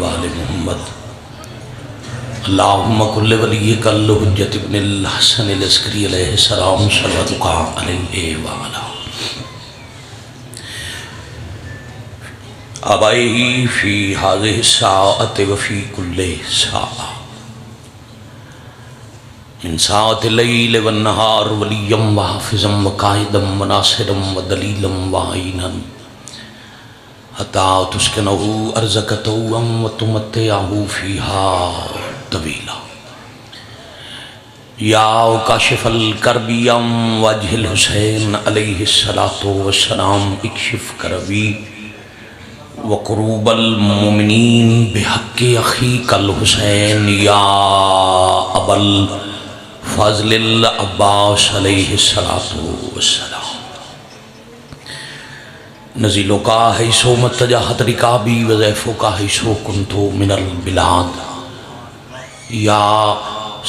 وآل محمد اللہم کل ولیک الحجۃ ابن الحسن العسکری علیہ السلام صلواتک علیہ وعلا آبائه فی هذه الساعة وفی کل ساعة من ساعة الليل والنهار وليا وحافظا وقائدا وناصرا ودليلا وعينا حتى تسكنه أرزك طوعا وتمتعه فيها طويلا يا كاشف الكرب يا وجه الحسين عليه الصلاة والسلام اكشف كربي وقروب المؤمنين بحق أخيك الحسين يا أبا فضل العباس علیہ السلام نزیلوں کا حیثو متجاہت رکابی وضیفوں کا حیثو کنتو من البلاد یا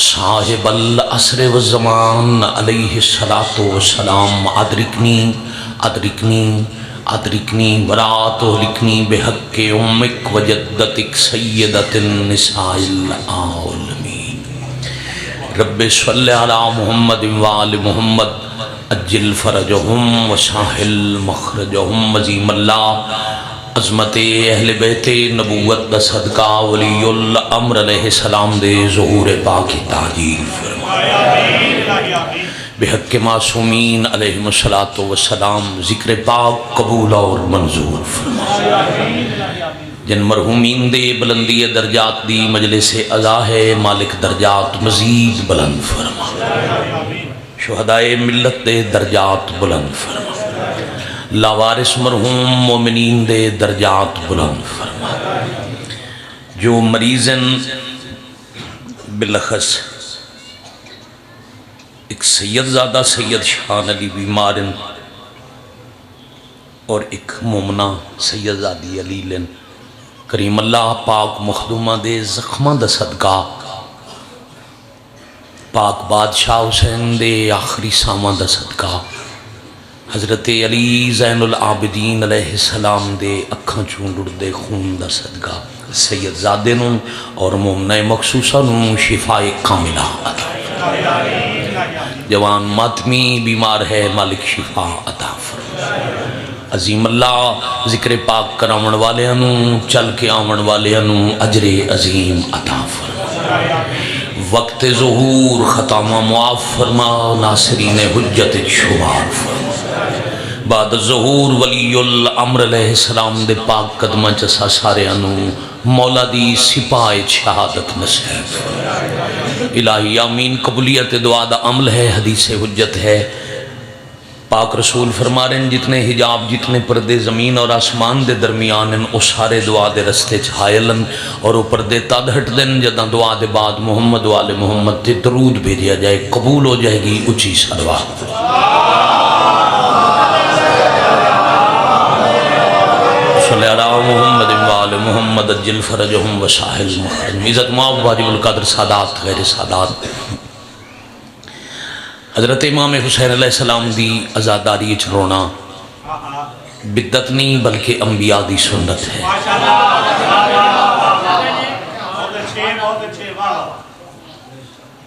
صاحب العصر والزمان علیہ السلام ادرکنی ولا تہلکنی بحق امک وجدتک سیدت النساء العالمین رب صلی علی محمد وآل محمد اجل فرجہم وساحل مخرجہم عظیم اللہ عظمت اہل بیت نبوت دا صدقہ ولی الامر علیہ السلام دے ظہور پاک تعجیل فرمائے بحق معصومین علیہم السلام ذکر پاک قبول اور منظور فرمائے جن مرحومین دے بلندی درجات دی مجلس عزا ہے مالک درجات مزید بلند فرما شہدائے ملت دے درجات بلند فرما لاوارث مرحوم مومنین دے درجات بلند فرما جو مریضن بلخص ایک سید زادہ سید شان علی بیمارن اور ایک مومنہ سید زادی علی لن کریم اللہ پاک مخدومہ دے زخمہ دا صدقہ پاک بادشاہ حسین دے آخری سامہ دا صدقہ حضرت علی زین العابدین علیہ السلام دے اکھاں چونڈڑ دے خون دا صدقہ سید زادے نوں اور مومنہ مخصوصہ نوں شفاء کاملہ عطا جوان ماتمی بیمار ہے مالک شفا عطا فرمائے عظیم اللہ ذکر پاک کراون والے انہوں چل کے آون والے انہوں اجر عظیم عطا فرما وقت ظہور ختامہ معاف فرما ناصرین حجت شمار فرما بعد ظہور ولی الامر علیہ السلام دے پاک قدمہ چسا سارے انہوں مولا دی سپاہ شہادت نصیب فرما الہی آمین قبولیت دعا دا عمل ہے حدیث حجت ہے پاک رسول فرما رہے ہیں جتنے حجاب جتنے پردے زمین اور آسمان دے درمیان ہیں او سارے دعا دے رستے چھائلن اور او پردے تد ہٹ دن جدہ دعا دے بعد محمد والے محمد تے درود بھیجیا جائے قبول ہو جائے گی اچھی صلوات صلی اللہ محمد والے محمد اجل فرجہم وساحل مخرجہم عزت معاف واجب القدر سادات غیر سادات حضرت امام حسین علیہ السلام دی عزاداری رونا بدت نہیں بلکہ انبیاء دی سنت ہے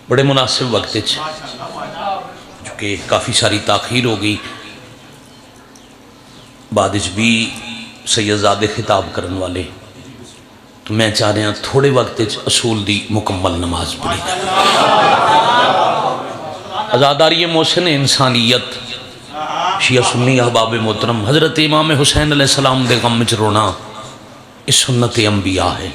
بڑے مناسب وقت چونکہ کافی ساری تاخیر ہو گئی بعد اس بھی سیدزادے خطاب کرن والے تو میں چاہ رہا ہوں تھوڑے وقت اصول دی مکمل نماز پڑھی جائے عزاداری محسن انسانیت شیعہ سنی احباب محترم حضرت امام حسین علیہ السلام دے غم وچ رونا اس سنت انبیاء ہے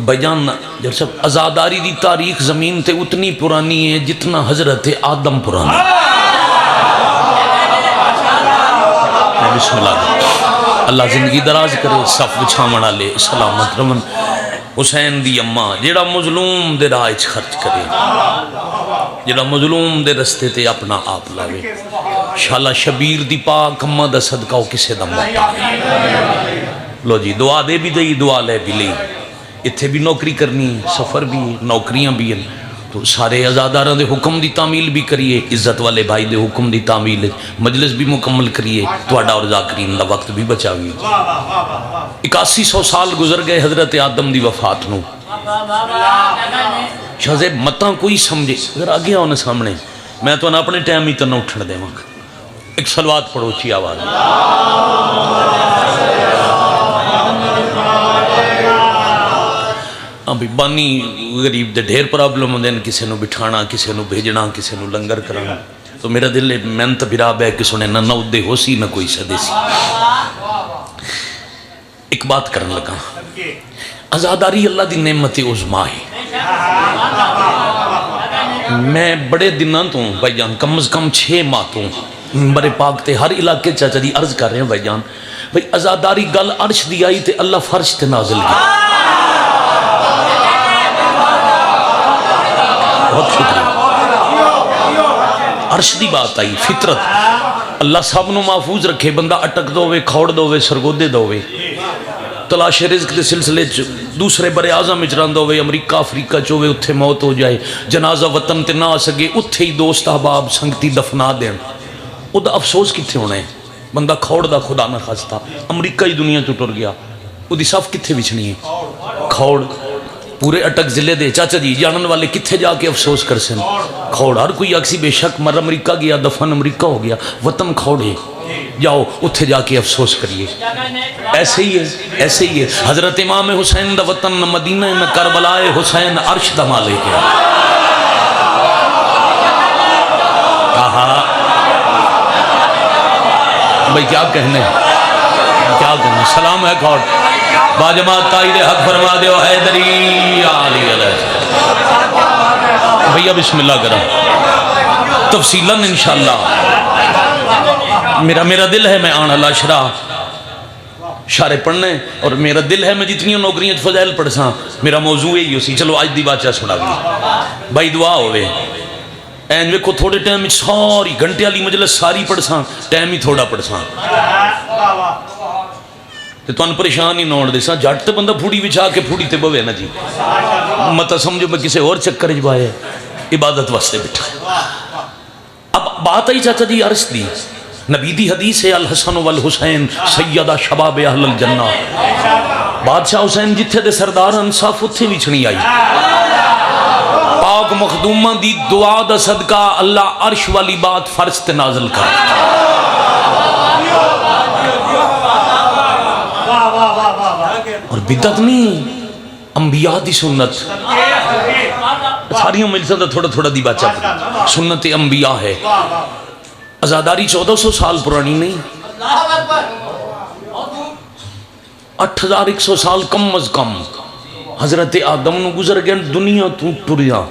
بیان جب عزاداری دی تاریخ زمین تے اتنی پرانی ہے جتنا حضرت آدم پرانی بسم اللہ اللہ زندگی دراز کرے صف بچھامن والے سلامت رمن حسین دی اماں جیڑا مظلوم دے راہ وچ خرچ کرے جیڑا مظلوم دے رستے تے اپنا آپ لاوے شالا شبیر دی پاک اماں دا صدقہ او کسے دا محتاج لو جی دعا دے بھی دئی دعا لے بھی لئی اتھے بھی نوکری کرنی سفر بھی نوکریاں بھی ہیں تو سارے عزاداراں دے حکم دی تعمیل بھی کریے، عزت والے بھائی دے حکم دی تعمیل، مجلس بھی مکمل کریے، تہاڈا اور ذاکرین دا وقت بھی بچاویے۔ 8100 سال گزر گئے حضرت آدم دی وفات نو، شاہزیب متاں کوئی سمجھے، اگر آگے آؤ نا سامنے میں تو اپنے ٹائم ہی تو نہ اٹھن دے وقت۔ ایک صلوات پڑھو اچھی آواز۔ ابھی بانی غریب دے ڈھیر پرابلم ہوندے ہیں، کسی نو بٹھانا، کسی نو بھیجنا، کسی نو لنگر کرانا، تو میرا دل ہے محنت براب ہے کہ سنے نہ نودے ہو سی نہ کوئی سدے سی۔ ایک بات کرن لگا، عزاداری اللہ دی نعمت عظمیٰ ہے۔ میں بڑے دنوں تو بھائی جان کم از کم 6 ماہ تو منبر پاک تے ہر علاقے چاچا دی عرض کر رہے ہیں بھائی جان، بھائی عزاداری گل عرش دی آئی تے اللہ فرش تے نازل گیا۔ بہت شکریہ۔ عرش دی بات آئی، فطرت، اللہ سب نو محفوظ رکھے، بندہ اٹک دووے، کھوڑ دووے، سرگودے دووے، تلاش رزق دے سلسلے دوسرے بر اعظم وچ رہندا ہوئے، امریکہ افریقہ چوے اتھے موت ہو جائے، جنازہ وطن تے نہ آ سکے، اتھے ہی دوست احباب سنگتی دفنا دین، او دا افسوس کتھے ہونا ہے؟ بندہ کھوڑ دا خدا نہ خاصتا امریکہ ہی دنیا تو ٹر گیا، او دی صف کتھے وچھنی ہے؟ کھوڑ پورے اٹک ضلع دے چاچا جی جانن والے کتھے جا کے افسوس کر سن؟ کھوڑ ہر کوئی اکسی بے شک مر امریکہ گیا، دفن امریکہ ہو گیا، وطن کھوڑے، جاؤ اتھے جا کے افسوس کریے۔ ایسے ہی ہے، ایسے ہی ہے۔ حضرت امام حسین دا وطن نہ مدینہ نہ کربلا حسین عرش دا مالک ہے۔ بھائی کیا کہنے، کیا کہنے، سلام ہے کھوڑ، باجماعت تائید حق فرما دے حیدری علی علیہ۔ بھیا بسم اللہ کرم، تفصیلاً انشاءاللہ میرا دل ہے میں آن اللہ شارے پڑھنے، اور میرا دل ہے میں جتنی نوکریاں فضائل پڑھ ساں، میرا موضوع ہی اسی۔ چلو آج دی بات سنا گی بھائی، دعا ہوئے این ویکھو تھوڑے ٹائم ساری گھنٹے والی مجلس ساری پڑھ ساں، ٹائم ہی تھوڑا پڑھ ساں تے تُن پریشان ہی نہ ہونے دے ساں۔ جٹ تے بندہ پھوڑی وچھا کے پھوڑی تے بوے نا جی، مت سمجھو میں کسی اور چکر وچ بائے عبادت واسطے بٹھا ہے۔ اب بات آئی چاچا جی عرش دی، نبی دی حدیث ہے الحسن والحسین سیدہ شباب اہل الجنہ، بادشاہ حسین جتھے دے سردار انصاف اتھے وچھنی آئی، پاک مخدومہ دی دعا دا صدقہ اللہ عرش والی بات فرش تے نازل کر۔ اور بدعت نہیں، انبیاء دی سنت، ساریوں مل سکتا تھوڑا تھوڑا دی بات چاہتا، سنت انبیاء ہے۔ عزاداری 1400 سال پرانی نہیں، 8100 سال کم از کم حضرت آدم نو گزر گئے دنیا تو ٹریا۔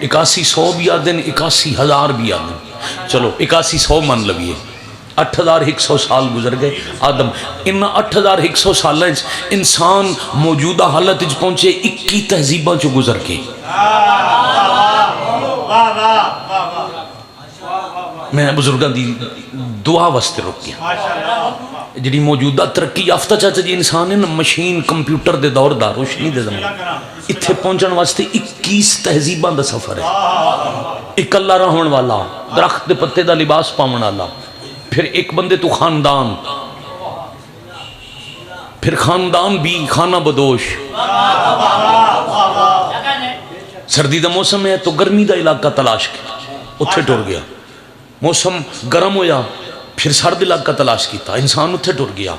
8100 بھی آدن، 81000 بھی آدن، چلو 8100 من لگیے، 8100 سال گزر گئے آدم۔ ان 8100 سال انسان موجودہ حالت پہنچے 21 تہذیباں چو گزر کے۔ میں بزرگاں دی دعا واسطے رک گیا، جڑی موجودہ ترقی یافتہ چاچا جی انسان ہے نا، مشین کمپیوٹر دے دور دا، روشنی دے زمان، اتھے پہنچن واسطے 21 تہذیباں دا سفر ہے۔ ایک اللہ رہون والا، درخت دے پتے دا لباس پاون والا، پھر ایک بندے تو خاندان، پھر خاندان بھی خانہ بدوش، سردی دا موسم ہے تو گرمی دا علاقہ تلاش کیا، اتھے ٹر گیا، موسم گرم ہویا پھر سرد علاقہ تلاش کیتا، انسان اتھے ٹر گیا۔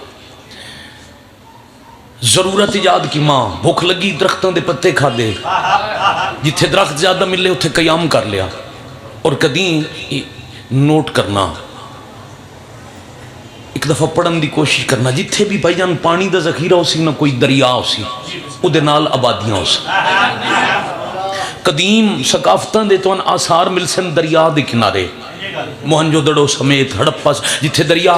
ضرورت ایجاد کی ماں، بھوک لگی درختوں دے پتے کھا دے، جتھے درخت زیادہ ملے اتھے قیام کر لیا۔ اور کدیں نوٹ کرنا، ایک دفعہ پڑھن دی کوشش کرنا، جتھے بھی بھائی جان پانی دا ذخیرہ ہو سی نہ کوئی دریا ہو سی، او دے نال آبادیاں ہو سی۔ قدیم ثقافتاں دے تو آثار مل سن دریا دے کنارے، موہنجو دڑو سمیت ہڑپا، جتھے دریا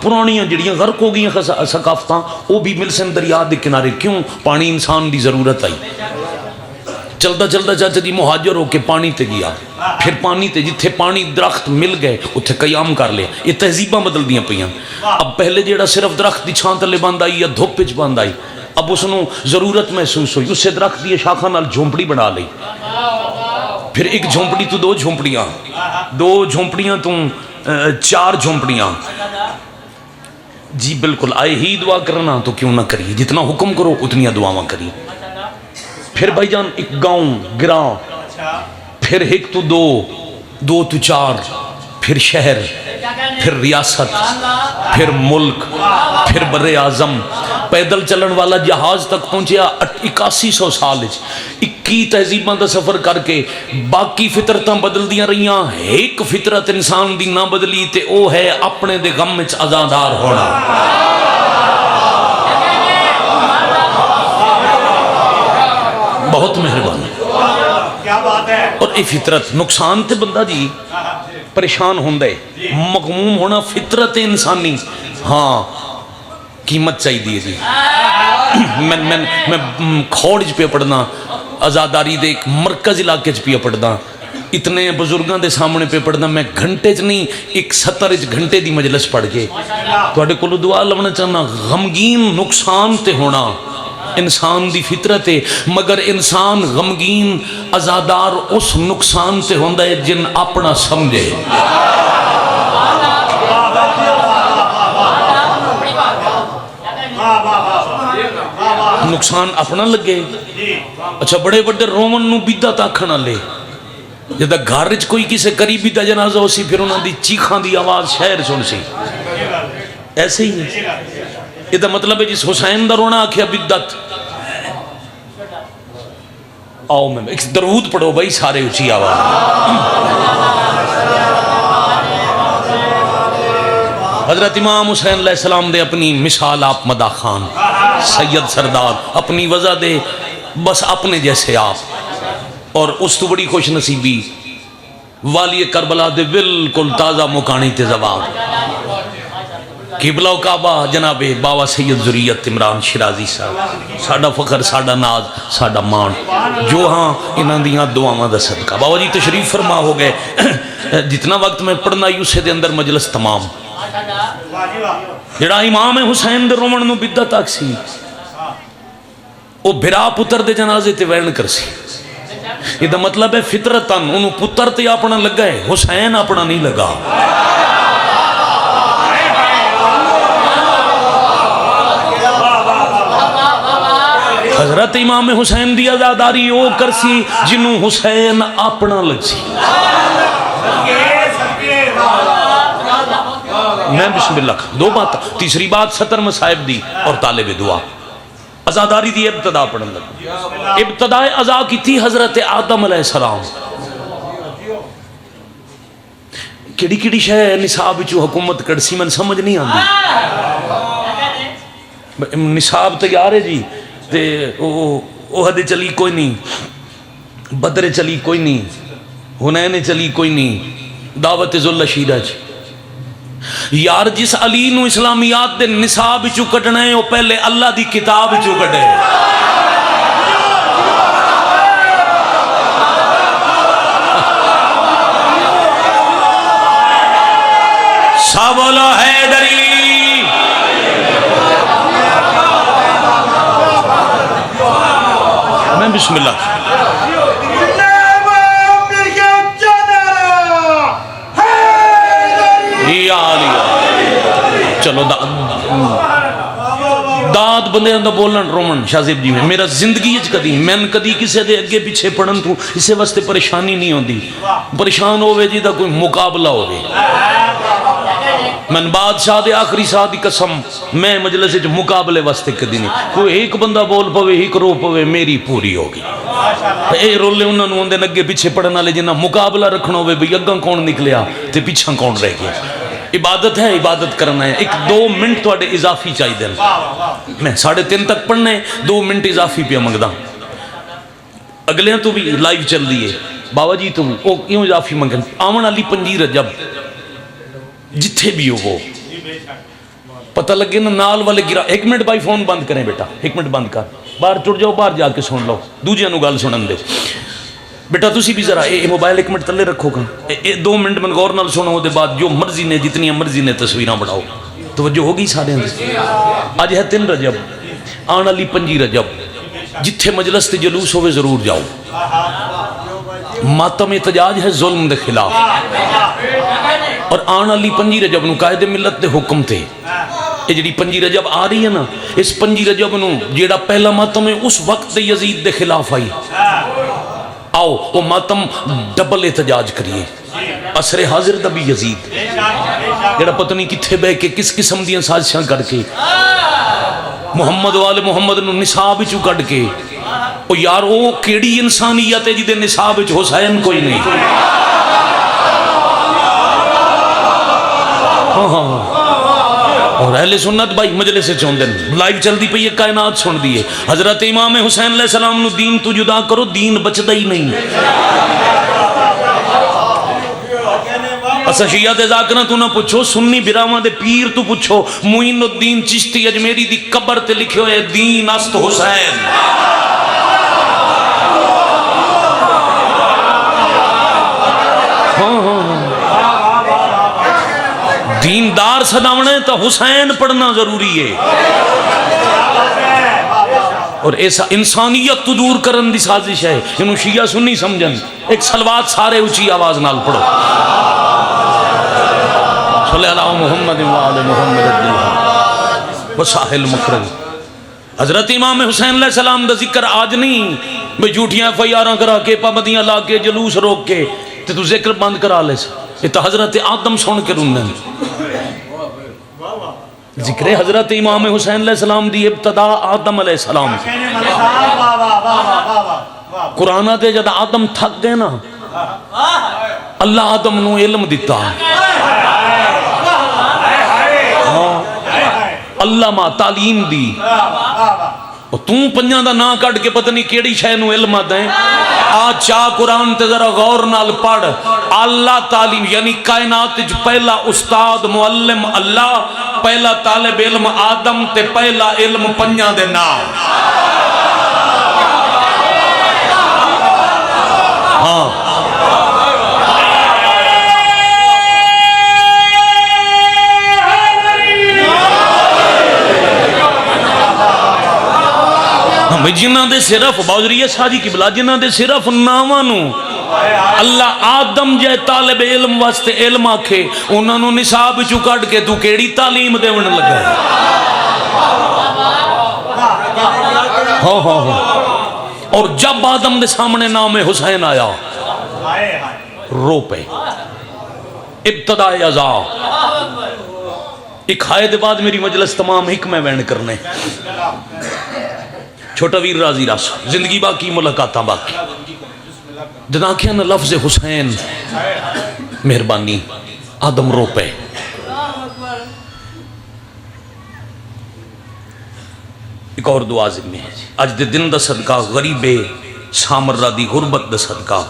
پرانیاں جڑیاں غرق ہو گئی ثقافتاں، وہ بھی مل سن دریا دے کنارے۔ کیوں؟ پانی انسان دی ضرورت آئی، چلتا چلتا چاچا جی مہاجر ہو کے پانی تے گیا، پھر پانی تے جتھے پانی درخت مل گئے اتھے قیام کر لیا۔ یہ تہذیباں بدل دیاں پیاں۔ اب پہلے جیڑا صرف درخت دی چھاں تلے بند آئی یا دھوپ وچ بند آئی، اب اس نو ضرورت محسوس ہوئی، اسے درخت دی شاخاں نال جھونپڑی بنا لئی، پھر ایک جھونپڑی تو دو جھونپڑیاں، دو جھونپڑیاں تو چار جھونپڑیاں. جی بالکل، آئے ہی دعا کرنا تو کیوں نہ کریے، جتنا حکم کرو اتنی دعاواں کریے. پھر بھائی جان ایک گاؤں گراں، پھر ایک تو دو، دو تو چار، پھر شہر، پھر ریاست، پھر ملک، پھر بر اعظم. پیدل چلن والا جہاز تک پہنچیا 8100 سال، 21 تہذیباں دا سفر کر کے باقی فطرتاں بدل دیاں رہیاں، ایک فطرت انسان دی نہ بدلی تے او ہے اپنے دے غم وچ عزادار ہونا. بہت مہربانی. اور یہ فطرت نقصان تے بندہ جی پریشان ہوندہ ہے، مغموم ہونا فطرت انسانی. ہاں قیمت چاہیے جی. میں کھوڑ پہ پڑھنا، آزاداری دے ایک مرکز علاقے پہ پڑھنا، اتنے بزرگاں دے سامنے پہ پڑھنا. میں گھنٹے چ نہیں، ایک 70 گھنٹے دی مجلس پڑھ کے تواڈے کولوں دعا لونا چاہنا. غمگین نقصان تے ہونا انسان دی فطرت ہے، مگر انسان غمگین عزادار اس نقصان تے ہوندا ہے جن اپنا سمجھے. نقصان اپنا لگے. اچھا بڑے بڑے رومن نو بدعت آکھن والے جدا گھر وچ کوئی کسے قریبی دا جنازہ ہو سی پھر انہاں دی چیخاں دی آواز شہر سن سی. ایسے ہی ہے. یہ مطلب ہے جس حسین دا رونا آکھیا بدعت. آؤ میں ایک درود پڑھو بھائی سارے اچھی آواز. حضرت امام حسین علیہ السلام دے اپنی مثال آپ مدہ خان سید سردار، اپنی وجہ دے بس اپنے جیسے آپ. اور اس تو بڑی خوش نصیبی والی کربلا دے بالکل تازہ مکانی تے زواب قبلہ و کعبہ جناب بابا سید ذریت عمران شرازی صاحب، ساڈا فخر، ساڈا ناز، ساڈا مان. جو ہاں انہاں دیاں دعاواں دا صدقہ. بابا جی تشریف فرما ہو گئے. جتنا وقت میں پڑھنا اسے دے اندر مجلس تمام. جڑا امام حسین دے رومن نو بدعت آکسی او بھرا پتر دے جنازے تے وین کرسی. یہ دا مطلب ہے فطرتاً انہوں پتر تے اپنا لگا ہے، حسین اپنا نہیں لگا. حضرت امام حسین دی عزاداری او کرسی جنہوں حسین اپنا لگ سی. میں بسم اللہ دو بات. تیسری بات ستر مصائب دی اور طالب دعا. عزاداری دی ابتدا پڑھن لگا. ابتدائے عزا کی تھی حضرت آدم علیہ السلام. کیڑی کیڑی شے نصاب چو حکومت کڑسی من سمجھ نہیں آندی. نصاب تیار ہے جی تے احد چلی کوئی نہیں، بدر چلی کوئی نہیں، حنین چلی کوئی نہیں، دعوت ذوالشیرہ. یار جس علی نو اسلامیات دے نصاب چو کٹنا ہے وہ پہلے اللہ دی کتاب چو کٹے. سابولو حیدری. میں بسم اللہ چلو داد بندے اندر بولن رومن شازیب جی میں میرا زندگی کدی میں کدی کسے دے اگے پیچھے پڑھن تو اسے واسطے پریشانی نہیں ہوندی. پریشان ہوئے جی دا کوئی مقابلہ ہوئے. من بادشاہ دے آخری ساہ دی قسم میں مجلس جو مقابلے واسطے کدی نہیں. کوئی ایک بندہ بول پوے ایک رو پوے میری پوری ہوگی. اے رولے انہوں نے اندے نگے پیچھے پڑھن والے جنہ مقابلہ رکھنا ہوئے بھئی اگاں کون نکلیا تے پیچھاں کون رہ گیا. عبادت ہے، عبادت کرنا ہے. ایک 2 منٹ توڑے اضافی چاہی دیں. میں 3:30 تک پڑھنے 2 منٹ اضافی پہ مگدہ. اگلے تو بھی لائیو چل دیئے بابا جی تو بھی کیوں اضافی مگن. آمن علی 5 رجب جتھے بھی ہو وہ پتہ لگے نا نال والے گرا. 1 منٹ بھائی فون بند کریں بیٹا، 1 منٹ بند کر، باہر ٹر جاؤ، باہر جا کے سن لو، دوجہ نو گال سنن دے. بیٹا تسی بھی ذرا اے موبائل 1 منٹ تلے رکھو گا. 2 منٹ من غور نال سنو دے بعد جو مرضی نے جتنی مرضی نے تصویراں بڑھاؤ. توجہ ہوگی سارے اندر. آج ہے 3 رجب، آن علی 5 رجب. جتھے مجلس تے جلوس ہوئے ضرور جاؤ. ماتم احتجاج ہے ظلم دے خلاف، اور آن علی 5 رجب نو قائد ملت دے حکم تھے. یہ جڑی 5 رجب آ رہی ہے نا، اس 5 رجب نو جیڑا پہلا ماتم ہے اس وقت یزید دے خلاف آئی. آؤ وہ ماتم ڈبل احتجاج کریے. عصر حاضر دا بھی یزید جڑا پتہ نہیں کتھے بہ کے کس قسم دیاں سازشاں کر کے محمد والے محمد نو نصاب وچوں کڈ کے، او یار او کیڑی انسانیت ہے جدے نصاب وچ حسین کوئی نہیں. اور اہل سنت بھائی مجلس سے چوندن لائیو چل دی پئی ہے، کائنات سن دیئے. حضرت امام حسین علیہ السلام نو دین تو جدا کرو، دین بچدا ہی نہیں. اسا شیعہ دے ذاکرہ تو نہ پوچھو، سنی براواں دے پیر تو پوچھو، معین الدین چشتی اجمیری دی قبر تے لکھے ہوئے دین است حسین. دیندار صداونے تو حسین پڑھنا ضروری ہے. اور ایسا انسانیت تو دور کرن دی سازش ہے. انہوں شیعہ سنی سمجھن. ایک صلوات سارے اچھی آواز نال پڑھو. صلی اللہ محمد وآل محمد وساحل مکرم. حضرت امام حسین علیہ السلام دا ذکر آج نہیں بھئی جھوٹیاں FIR کرا کے پابندیاں لا کے جلوس روک کے تو ذکر بند کرا لے سا. یہ تو حضرت آدم سن کے روندن. ذکر حضرت امام حسین علیہ السلام دی ابتدا آدم علیہ السلام. قرآن دے جد آدم تھک گئے نا، اللہ آدم نو علم دیتا. اللہ ماں تعلیم دی. تم پنجاں دا نا کٹ کے پتہ نہیں کیڑی شے نو علم دیں. آ چاہ قرآن تے ذرا غور نال پڑھ. اللہ تعلیم یعنی کائنات وچ پہلا استاد معلم اللہ، پہلا طالب علم آدم تے پہلا علم پنجاں دے نام. ہاں جنہ دے صرف باوزریہ شاہی قبلہ جنہ دے صرف نامانو اللہ آدم جے طالب علم واسطے علم آکھے، انہوں نے نصاب چکڑ کے تو کیڑی تعلیم دے ون لگا. اور جب آدم دے سامنے نام حسین آیا رو پے. ابتدا ازا ایک ہائے دے بعد میری مجلس تمام حکمیں وین کرنے. چھوٹا ویر راضی راس زندگی باقی ملاقاتاں باقی. جنا کیا نا لفظ حسین مہربانی آدم رو پے. ایک اور دعا ذمہ ہے جی. اج دے دن دا صدقہ غریب سامرہ دی غربت دا صدقہ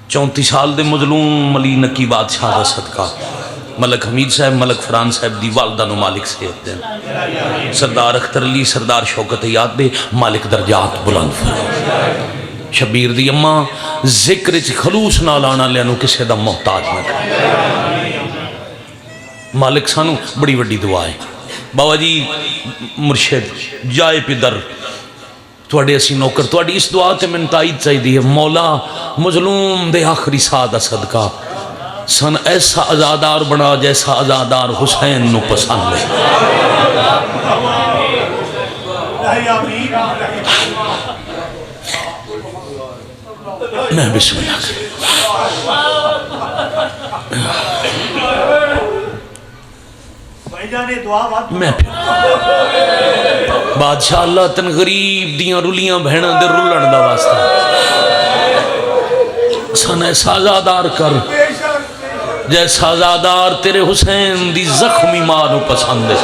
34 سال دے مظلوم ملی نکی بادشاہ دا صدقہ ملک حمید صاحب ملک فران صاحب دی والدہ نو مالک صحت دیں. سردار اختر علی سردار شوکت یاد دے مالک درجات بلند فرمائے. شبیر دی اماں ذکر چ خلوص نال آنا لینو کسے دا محتاج نہ کرے. مالک سانو بڑی وڈی دعا ہے. بابا جی مرشد جائے پدر تواڈے اسی نوکر تواڈی اس دعا تے من تائید چاہیے. مولا مظلوم دے آخری سا دا صدقہ سن ایسا ازادار بنا جیسا ازادار حسین نو پسند ہے. میں بسم اللہ میں بادشاہ اللہ تن غریب دیاں رلیاں بہناں دے رلن دا واسطہ سن ایسا ازادار کر جیسا ازادار تیرے حسین دی زخمی مارو پسند ہے.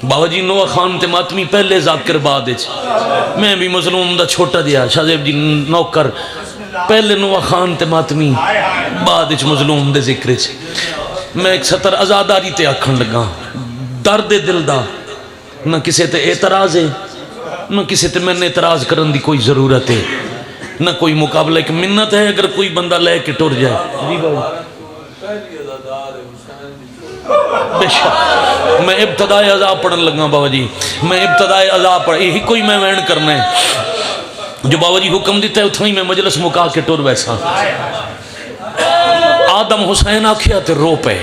بابا جی نوہ خان تے ماتمی پہلے ذاکر بعد میں بھی مظلوم دا چھوٹا دیا. شاہ زیب جی نوکر پہلے نوہ خان تے ماتمی بعد مظلوم دے ذکر سے. میں ایک سطر ازاداری تے آکھن لگا. درد دل دا نہ کسے تے اعتراض ہے نہ کسے تے میں نے اعتراض کرن دی کوئی ضرورت ہے نہ کوئی مقابلہ. ایک منت ہے اگر کوئی بندہ لے کے ٹر جائے. جی بے شک میں ابتدائی عذاب پڑھن لگا بابا جی. میں ابتدائے عذاب پڑھ یہی کوئی میں وین کرنا ہے جو بابا جی حکم دیتا ہے اتنا ہی میں مجلس مکا کے ٹور ویسا آدم حسین آکھیا تے رو پے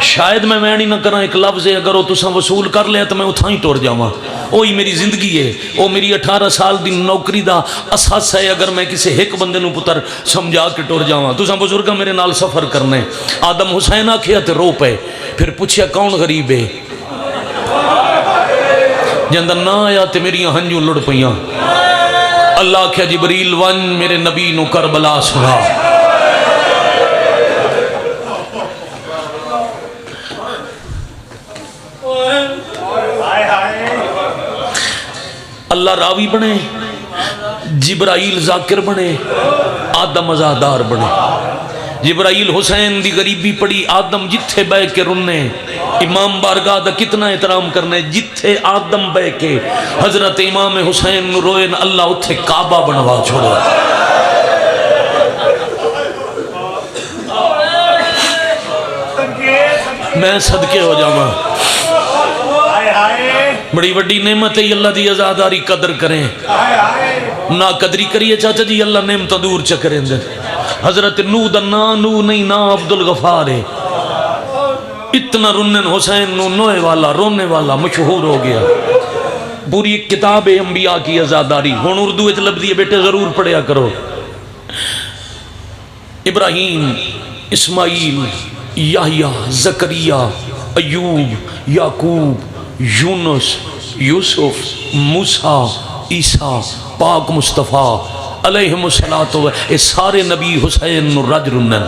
شاید میں وین ہی نہ کرا ایک لفظ ہے اگر وہ تساں وصول کر لیا تو میں اتھا ہی ٹور جاواں وہی میری زندگی ہے وہ میری 18 سال دی نوکری دا اساس ہے اگر میں کسی ایک بندے نو پتر سمجھا کے ٹور جاواں تساں بزرگاں میرے نال سفر کرنے آدم حسین آکھیا تے رو پے پھر پوچھیا کون غریب ہے جندر نہ آیا تے میری ہنجوں لڑ پئیاں اللہ کیا جبریل ون میرے نبی نو کربلا سنا اللہ راوی بنے جبرائیل ذاکر بنے آدم ازادار بنے جبرائیل حسین دی غریبی پڑی آدم جتھے بے کے رننے امام بارگاہ دا کتنا احترام کرنے جتھے آدم بے کے حضرت امام حسین نو روئن اللہ اتھے کعبہ بنوا چھوڑا میں صدقے ہو جاواں بڑی وڈی نعمت ہے اللہ دی ازاداری قدر کریں نا قدری کریے چاچا جی اللہ نعمت دور چکریں دے حضرت نو دا نو نہیں نا عبدالغفار ہے اتنا رنن حسین نو نوے والا رونے والا مشہور ہو گیا پوری ایک کتاب ہے انبیاء کی ازاداری ہون اردو اچھ لفظی ہے بیٹے ضرور پڑھیا کرو ابراہیم اسماعیل یحییٰ زکریہ ایوب یعقوب یونس یوسف موسیٰ عیسیٰ پاک مصطفیٰ علیہم الصلاۃ اے سارے نبی حسین نو رج رنن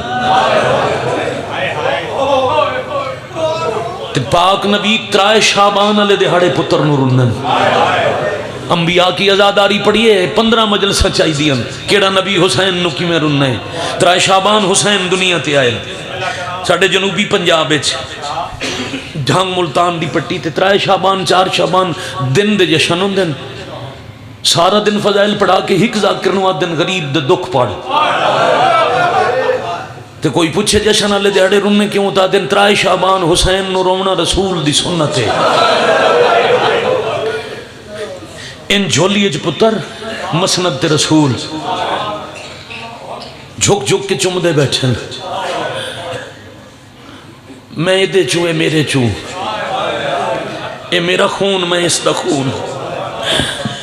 تے پاک نبی ترائے شعبان علیہ دہاڑے پتر نو رنن انبیاء کی ازاداری پڑھیے 15 مجلسہ چاہی دیاں کیڑا نبی حسین نو کی میں رننے ترائے شعبان حسین دنیا تے آئے ساڑھے جنوبی پنجاب اچھ جھانگ ملتان دی پٹی تے ترائے شعبان 4 شعبان دن دے جشن ہوں دن سارا دن فضائل پڑھا کے ہک ذاکر نو دن غریب دے دکھ پڑھ تے کوئی پوچھے جشن والے دیہڑے رونے کیوں تا دن ترائے شعبان حسین نو رونا رسول دی سنت ہے ان جھولی اج پتر مسند تے رسول جھک جھک کے چم دے بیٹھن میں دے چوں اے میرے چوں اے میرا خون میں اس دا خون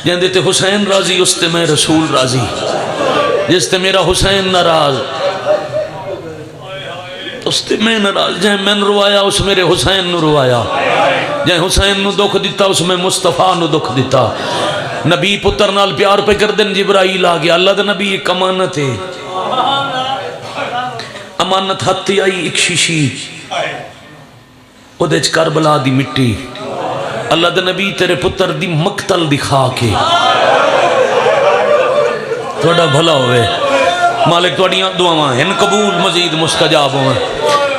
جن دیتے حسین راضی اس تے میں رسول راضی جس تے میرا حسین ناراض اس تے میں ناراض جہاں میں نے روایا اس میرے حسین نو روایا جہاں حسین نو دکھ دیتا اس میں مصطفیٰ نو دکھ دیتا نبی پتر نال پیار پہ کر دن جبرائیل آگیا اللہ دا نبی ایک امانت ہے امانت ہتھی آئی ایک شیشی او دیچ کربلا دی مٹی اللہ دا نبی تیرے پتر دی مقتل دکھا کے توڑا بھلا ہوئے مالک توڑیاں دعاواں ان قبول مزید مستجاب ہوئے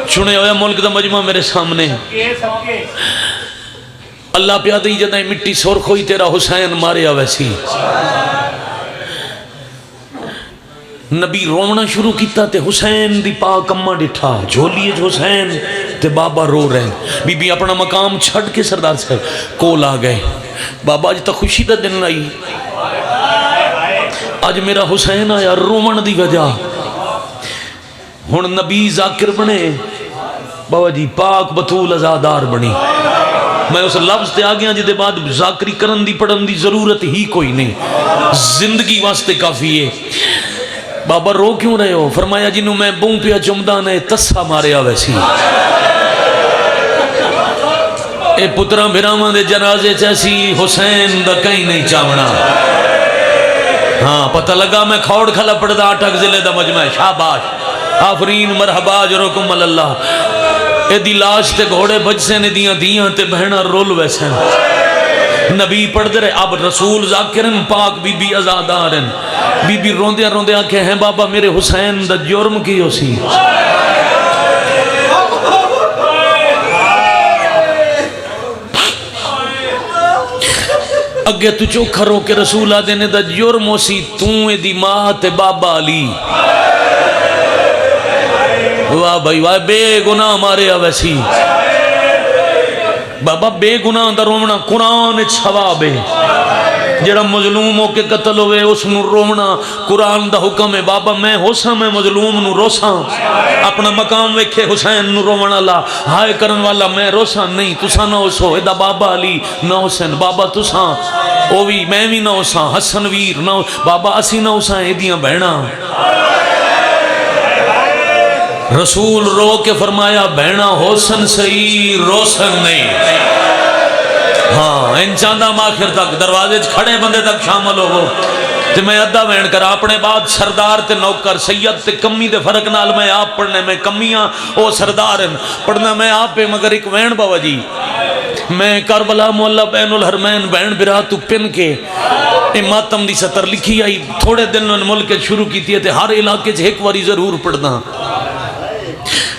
چھنے ہوئے ملک دا مجمع میرے سامنے اللہ پیادہ ہی جدائیں مٹی سرخ ہوئی تیرا حسین ماریا ویسی نبی رونا شروع کیتا تے حسین دی پاک اماں ڈٹھا جھولیے حسین تے بابا رو رہے ہیں بی بی اپنا مقام چھڑ کے سردار سے کول آ گئے بابا آج تک خوشی دا دن آئی آج میرا حسین آیا رومن دی وجہ ہن نبی ذاکر بنے بابا جی پاک بطول ازادار بنی میں اس لفظ تے آگیا جدے بعد ذاکری کرن دی پڑھن دی ضرورت ہی کوئی نہیں زندگی واسطے کافی ہے بابا رو کیوں رہے ہو فرمایا جنہوں میں بوں پیا چمدان ہے تسا ماریا ویسی اے پترہ بھرامان دے جنازے چیسی حسین دا کہیں نہیں چاونا ہاں پتہ لگا میں کھوڑ کھلا پڑ دا اٹھک ضلع دا مجمع شاباش آفرین مرحبا جرکم اللہ اے دی لاش تے گھوڑے بج سے نے دیاں تے بہنہ رول ویسے نبی پڑھ دے رہے اب رسول ذاکرن پاک بی بی ازادارن بی بی روندے روندے آکھے ہیں بابا میرے حسین دا جرم کی ہو سی اگے تو چوکھا رو کے رسول آدھے نے دا جرم ہو سی توں دی ماں تے بابا علی واہ بھائی واہ بے گناہ مارے ویسی بابا بے گناہ دا رونا قرآن ثواب ہے، جڑا مظلوم ہو کے قتل ہوئے اس نو رونا قرآن دا حکم ہے۔ بابا میں ہوساں میں مظلوم نو روساں، اپنا مقام ویکھے حسین نو رومن والا ہائے کرن والا میں روساں نہیں، تساں نہ ہوسو ادا بابا علی نہ حسین، بابا تساں او بھی میں بھی نہ ہوساں، حسن ویر نہ بابا اسی نہ ہوساں ایدیاں بہناں۔ رسول رو کے فرمایا بہنا حسن صحیح روسن نہیں۔ ہاں ان چاندہ آخر تک دروازے کھڑے بندے تک شامل ہو تے میں ادھا وین کر اپنے بعد سردار تے نوکر سید تے کمی دے فرق نال میں آپ پڑھنے میں کمیاں او سردار پڑھنا میں آپ پہ مگر ایک وین بابا جی میں کربلا مولا بین الحرمین بین برا تو پن کے ماتم دی سطر لکھی آئی تھوڑے دن میں ملک شروع کی تھی ہر علاقے سے ایک واری ضرور پڑھنا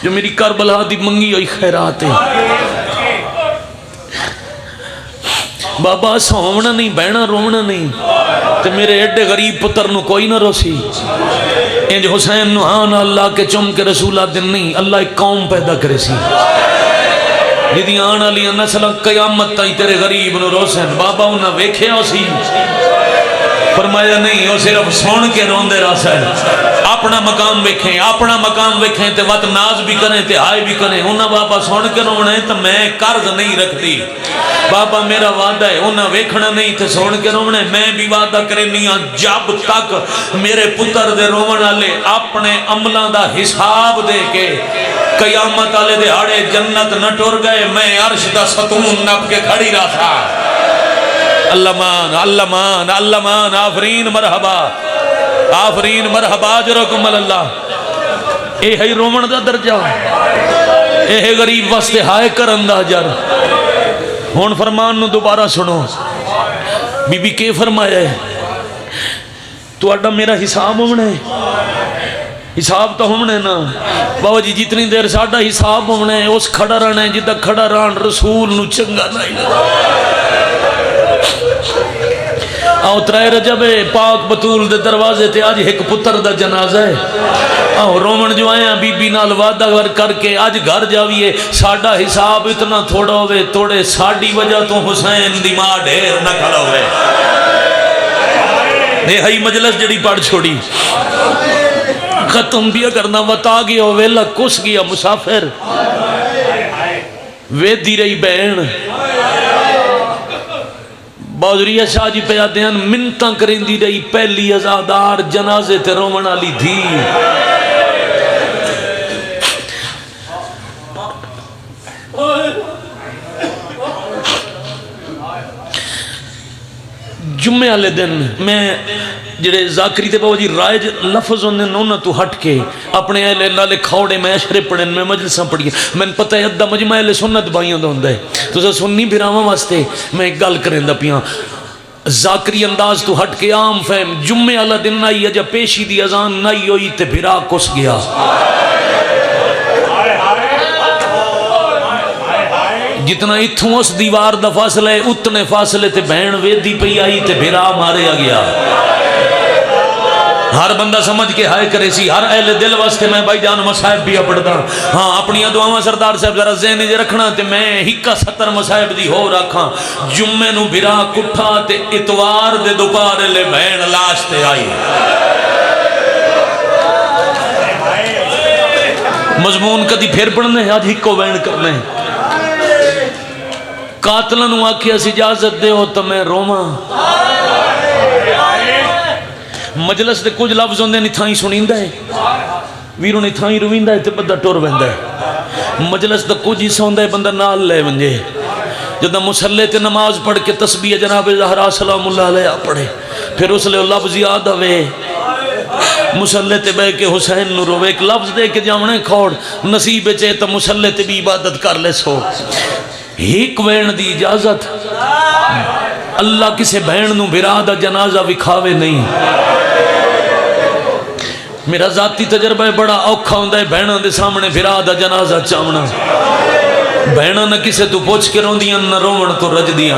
جو میری کربلا دی منگی ہوئی خیرات ہے۔ بابا سومنا نہیں بہنا رومنا نہیں تے میرے ایڈے غریب پتر نو کوئی نہ روسی انج حسین نو ہاں اللہ کے چم کے رسولہ دن نہیں اللہ ایک قوم پیدا کرے سی جدی آنا لیا نسل قیامت تائی تیرے غریب نو روسین بابا انہا ویکھے ہو سی فرمایا نہیں وہ صرف سون کے روندے راسا ہے اپنا مقام ویکھیں تے وقت ناز بھی کریں تے ہائے بھی کریں انہا بابا سون کے رونے تو میں قرض نہیں رکھتی بابا میرا وعدہ ہے انہا ویکھنا نہیں تے سون کے رونے میں بھی وعدہ کرنی ہاں جب تک میرے پتر دے رومن والے اپنے عملوں دا حساب دے کے قیامت والے دہاڑے جنت نہ ٹر گئے میں عرش دا ستون نپ کے کھڑی رہا اللہ مان آفرین مرحبا جرکم اللہ اے ہے رومن دا درجہ اے ہے غریب واسطے ہائے کرن دا جر ہون فرمان نو دوبارہ سنو بی بی کے فرمایا ہے تو اڈا میرا حساب ہونا ہے حساب تو ہونا ہے نا بابا جی جتنی دیر ساڑھا حساب ہونا ہے اس کھڑا رہنا ہے جدہ کھڑا رہن رسول نو چنگا نہیں آؤ ترائے رجب پاک بطول دے دروازے تے آج ایک پتر دا جنازہ ہے آؤ رومن جو آئے ہیں بی بی نال وعدہ کر کے آج گھر جاویے ساڑھا حساب اتنا تھوڑا ہوئے توڑے ساڑھی وجہ تو حسین دی ماں ڈھیر نہ کھڑا ہوئے نے ہی مجلس جڑی پڑھ چھوڑی ختم بھی کرنا وطا گیا ویلہ کس گیا مسافر وے دی رہی بہن بازریہ شاہ جی پہ آتے ہیں منتاں کریں دی رہی پہلی ازادار جنازے تے رومن آلی تھی جمعے والے دن میں جڑے ذاکری تے بابا جی رائج لفظ ہوندے نونا تو ہٹ کے اپنے اہلِ لالے کھوڑے میں اشرے پڑھن میں مجلساں پڑھیا میں پتہ ہے ادھا مجمع اہلِ سنت بھائیوں دا ہوندہ ہے تو سا سنی بھراواں واسطے میں ایک گل کریں دا پیاں ذاکری انداز تو ہٹ کے عام فہم جمعے والا دن نائی جب پیشی دی اذان نائی ہوئی تے بھرا کس گیا جتنا اتھوں اس دیوار دا فاصلہ ہے اتنے فاصلے تے بہن ویدی پہ آئی تے بھرا مارے گیا ہر بندہ سمجھ کے ہائے کرے سی ہر اہل دل واسطے میں بھائی جان مصائب بھی پڑھتا ہاں اپنی دعاواں سردار صاحب ذرا ذہن جے رکھنا تے میں ہکا 70 مصائب دی ہو رکھاں جمعے نو بھرا کٹھا تے اتوار دے دوپہر لے بہن لاش تے آئی مضمون کدی پھر پڑھنے ہیں آج ہکو بہن کرنے ہیں قاتلن واقعہ سے اجازت دے ہو تو میں روما مجلس دے کچھ لفظ ہوندے نتھائیں سنیندہ ہے ویروں نتھائیں رویندہ ہے تے بندہ ٹور ویندہ ہے مجلس دا کچھ حصہ ہوندہ ہے بندہ نال لے ونجے جدہ مسلح تے نماز پڑھ کے تسبیح جناب زہرا سلام اللہ علیہ پڑھے پھر اس لئے لفظ یاد ہوئے مسلح تے بے کے حسین نو روے ایک لفظ دے کے جامنے کھوڑ نصیب چے تا مسلح تے بھی عبادت کر لے سو ایک وین دی اجازت اللہ کسے بہن نو برادہ جنازہ وکھاوے نہیں میرا ذاتی تجربہ بڑا اوکھا ہوندہ ہے بہنہ دے سامنے برادہ جنازہ چاونا بہنہ نہ کسے تو پوچھ کے رون دیاں نہ رومن تو رج دیاں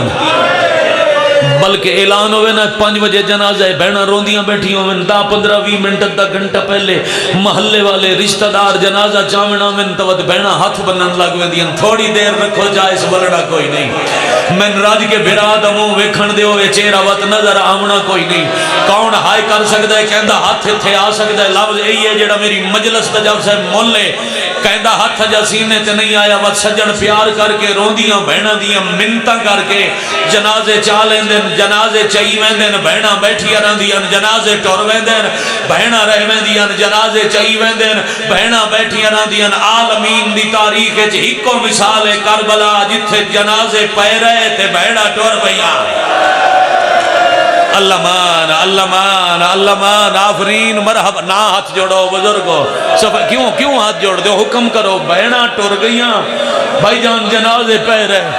بلکہ اعلان ہوئے نا 5 بجے جنازہ ہے، بہنا روندیاں بیٹھی ہوئے 10-15-20 منٹ ادھا گھنٹہ پہلے محلے والے رشتہ دار جنازہ چاونا میں تو بہنا ہاتھ بنن لگ ویندیاں، تھوڑی دیر رکھو جائے اس بلڑا کوئی نہیں، میں راج کے بھرا دا منہ ویکھن دے ہوئے چہرہ وت نظر آونا کوئی نہیں، کون ہائے کر سکتا ہے کہندا ہاتھ تھے آ سکتا ہے، لفظ یہی ہے جڑا میری مجلس دا جب سے مولے کہندا ہاتھ جا سینے تے نہیں آیا، وت سجن پیار کر کے روندیاں بہنا دیاں منتاں کر کے جنازے چا لیندن، جنازے چائی ویندن، بہنا بیٹھیا رہندیاں، جنازے ٹر ویندن، بہنا رہ ویندیاں، جنازے چائی ویندن، بہنا بیٹھیا رہندیاں۔ عالمین دی تاریخ وچ ہکو مثال ہے کربلا جتھے جنازے پے رہے تے بہنا ٹر پئیاں۔ اللہ مان، اللہ مان، اللہ مان، آفرین، مرحبا، نہ ہاتھ جوڑو بزرگو، کیوں ہاتھ جوڑ دو، حکم کرو، بہنا ٹر گئیاں، بھائی جان جنازے پہ رہے۔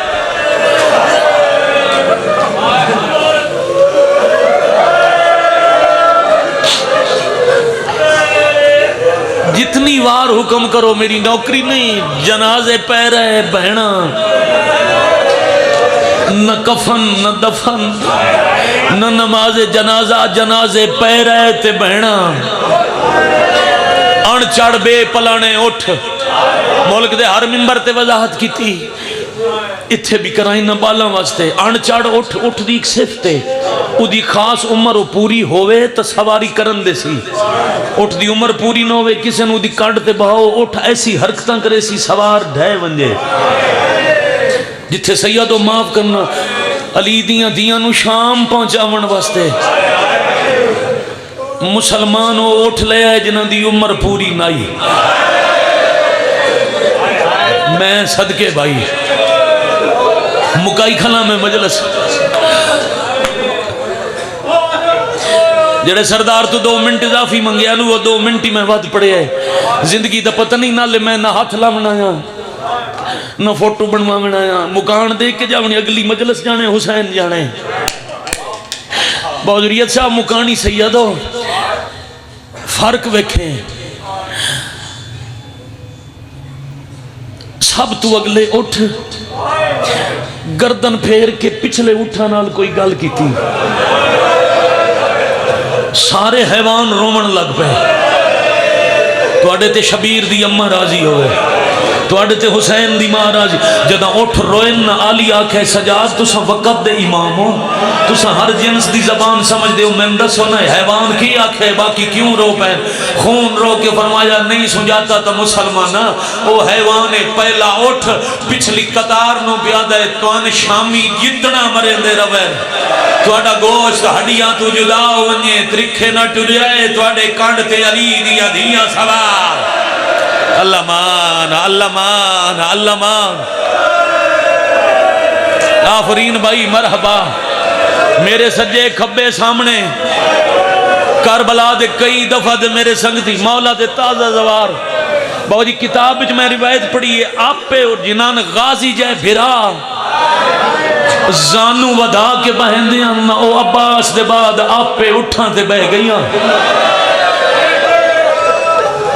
جتنی وار حکم کرو میری نوکری نہیں، جنازے پہ رہے بہنا، نہ کفن نہ دفن نہ نماز جنازہ، جنازے پہ رہے تے بہنا، ان چڑھ بے پلانے اٹھ، ملک دے ہر ممبر تے وضاحت کی تھی، اتھے بھی کرائیں نہ بالاں واسطے، ان چڑھ اٹھ، اٹھ دی ایک صفتے، او دی خاص عمر پوری ہوئے تو سواری کرن دے سی، اٹھ دی عمر پوری نہ ہوئے کسے نو دی کانڈ تے بہاؤ، اٹھ ایسی حرکتاں کرے سی سوار ڈھے ونجے، جتھے سیدو معاف کرنا علی دیاں دیاں نو شام پہنچاون واسطے مسلمان ہو اٹھ لے آئے جنہ دی عمر پوری نائی، میں صدقے بھائی مکائی کھلا میں مجلس جڑے سردار تو 2 منٹ اضافی منگیا نو وہ 2 منٹ ہی میں وقت پڑے ہے، زندگی دا پتہ نہیں نہ لے میں نہ ہاتھ لاؤنا یا نہ فوٹو بنوانا یا مکان دیکھ کے جاؤنی، اگلی مجلس جانے حسین جانے، بہدریت صاحب مکانی سیدو فرق ویکھیں، سب تو اگلے اٹھ، گردن پھیر کے پچھلے اٹھا نال کوئی گل کی تھی، سارے حیوان رومن لگ پہ، توڑے تے شبیر دی امہ راضی ہوئے، توڑے تے حسین دی ماں راضی، جدہ اٹھ روئن نہ آلی آکھے سجاد تسا وقت دے امام ہو، تسا ہر جنس دی زبان سمجھ دے ہو، میں دس ہونا ہے حیوان کی آکھے باقی کیوں رو پہ، خون رو کے فرمایا نہیں سجاتا تا مسلمانہ، او حیوان پہلا اٹھ پچھلی قطار نو پیادہ توان شامی جتنا مرے دے روے، توڑا گوشت ہڈیاں تو جدا ونجے ترکھے نہ ٹرائے، توڑے کانڈ تے علی دیا دیا سوار، اللہ مان، اللہ مان، اللہ مان، آفرین بھائی مرحبا، میرے سجے کھبے سامنے کربلا دے کئی دفعہ دے میرے سنگ تھی، مولا دے تازہ زوار، بہو جی کتاب وچ میں روایت پڑھی ہے، آپ پہ اور جنان غازی جائے بھرا زانو ودا کے بہندیاں نہ او عباس دے بعد آپ پہ اٹھاں تے بہ گئیاں،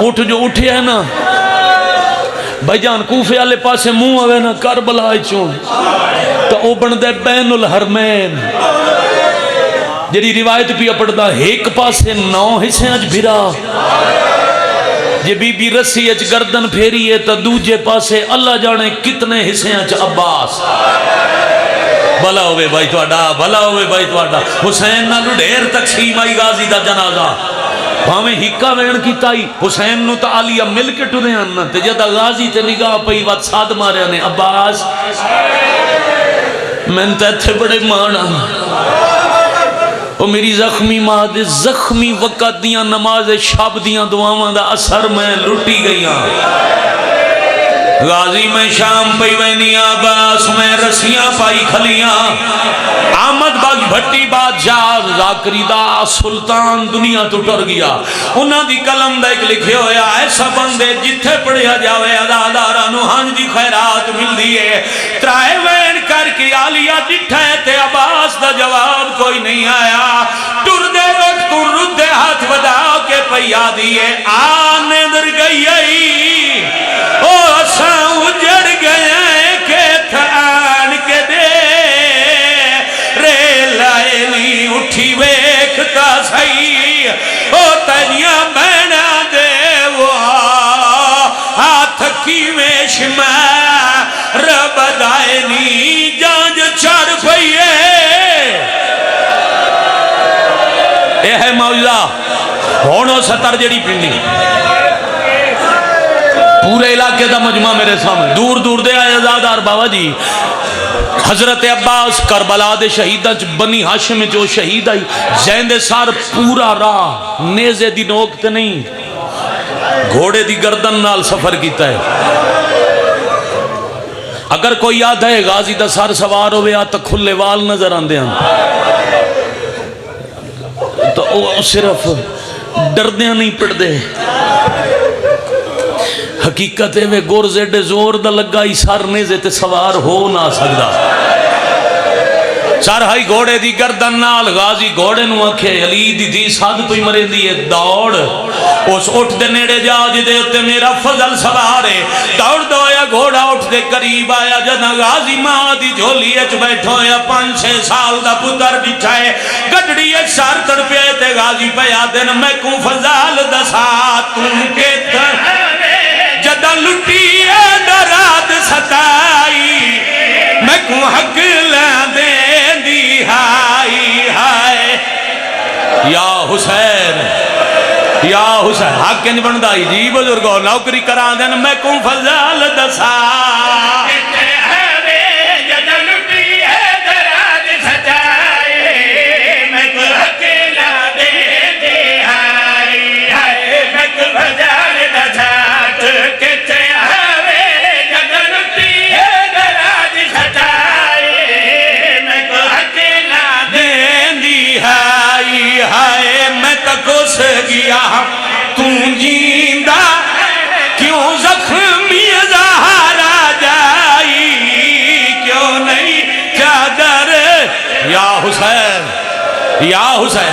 اٹھ جو اٹھے ہے نا بھائی جان کوفے والے پاسے منہ ہوئے نا کربلا چون تو او بندے بین الحرمین، جڑی روایت پیا پڑھدا ایک پاسے 9 حصے اچ بھرا، جے بی بی رسی اچ گردن پھیری ہے تو دوجے پاسے اللہ جانے کتنے حصے اچ عباس، بھلا ہوئے بھائی توڑا، بھلا ہوئے بھائی توڑا، حسین نہ ڈھیر تقسیم آئی غازی دا جنازہ، بھامیں ہکا وین کی تائی، حسین نو تا علیہ مل کے ٹرے آنا، تے جدہ غازی تے نگاہ پئی وقت ساتھ مارے آنے، عباس میں تے تھے بڑے مانا، وہ میری زخمی ماں دے زخمی وقت دیاں نماز شب دیاں دعاواں دا اثر میں لٹی گئیاں، غازی میں شام پئی وینی عباس میں رسیاں پائی کھلیاں، آمد باغ بھٹی بادشاہ ذاکری دا سلطان دنیا تو ٹر گیا، انہاں دی قلم دا ایک لکھے ہویا ایسا بندے جتھے پڑھیا جاوے ادادارہ نو ہنج دی خیرات مل دیئے، ترائے وین کر کے آلیہ ڈٹھے تے عباس دا جواب کوئی نہیں آیا، ٹر دے اٹھ تو رد دے ہاتھ ودا کے پیا دیئے، آنے در گئی او اساں اجڑ گئے کہ تھان کے دے ریل شمار بدائے نی جانج چار پئیے اے ہے موجزہ ہونو ستر جڑی پنڈی پورے علاقے دا مجمع میرے سامنے دور دور دے آئے ازادار بابا جی حضرت عباس کربلا دے شہیدہ بنی ہاشم جو شہید آئی زیندے سار پورا راہ نیزے دی نوکتے نہیں گھوڑے دی گردن نال سفر کیتا ہے اگر کوئی یاد ہے غازی دا سار سوار ہوئے آتا کھلے وال نظر آندے ہیں تو صرف ڈردیاں نہیں پڑ دے حقیقت ہے وہ گورزے ڈے زور دا لگائی سارنے سے تے سوار ہو نہ سکدا چارہائی گھوڑے دی گردن نال غازی گھوڑے نو آکھے علی دی دی ساتھ تو ہی مرے دی ہے دوڑ اس اٹھ دے نیڑے جا جدے اتے میرا فضل سوارے دوڑ دویا گھوڑا اٹھ دے قریب آیا جدہ غازی ماں دی جھولی اچ بیٹھو یا 5-6 سال دا پتر بٹھائے گڑڑی ایک سار تڑپے تے غازی پیا دن میں کوں فضل دسا تم کے جدہ لٹی دراد ستائی میں کوں حق لے دی ہائی ہائے یا حسین حق نہیں بندائی جی بزرگو نوکری کران دین میں کوں فضل دسا گیا تو جیندہ کیوں زخمی زہارا جائی کیوں نہیں چادر یا حسین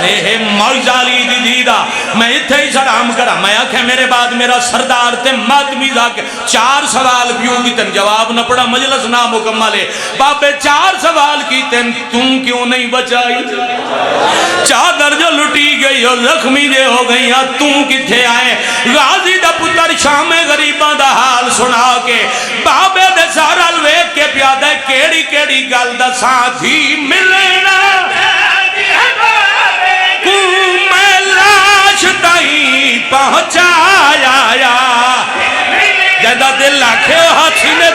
اے موزالی دی دیدہ میں اتھے ہی سلام کرا میں آکھے میرے بعد میرا سردار تے ماتمی زاکے 4 سوال کیوں کی تن جواب نہ پڑا مجلس نہ مکمل ہے بابے 4 سوال کی تن تم کیوں نہیں بچائی چادر جو لٹی گئی اور زخمی دے ہو گئی تم کتھے آئے غازی دا پتر شام غریباں دا حال سنا کے بابے دے سارا لویک کے پیادہ کیڑی کیڑی گل دا ساتھی ملنا میں لاش تائی پہنچایا جدہ دل لاکھے ہاتھی نے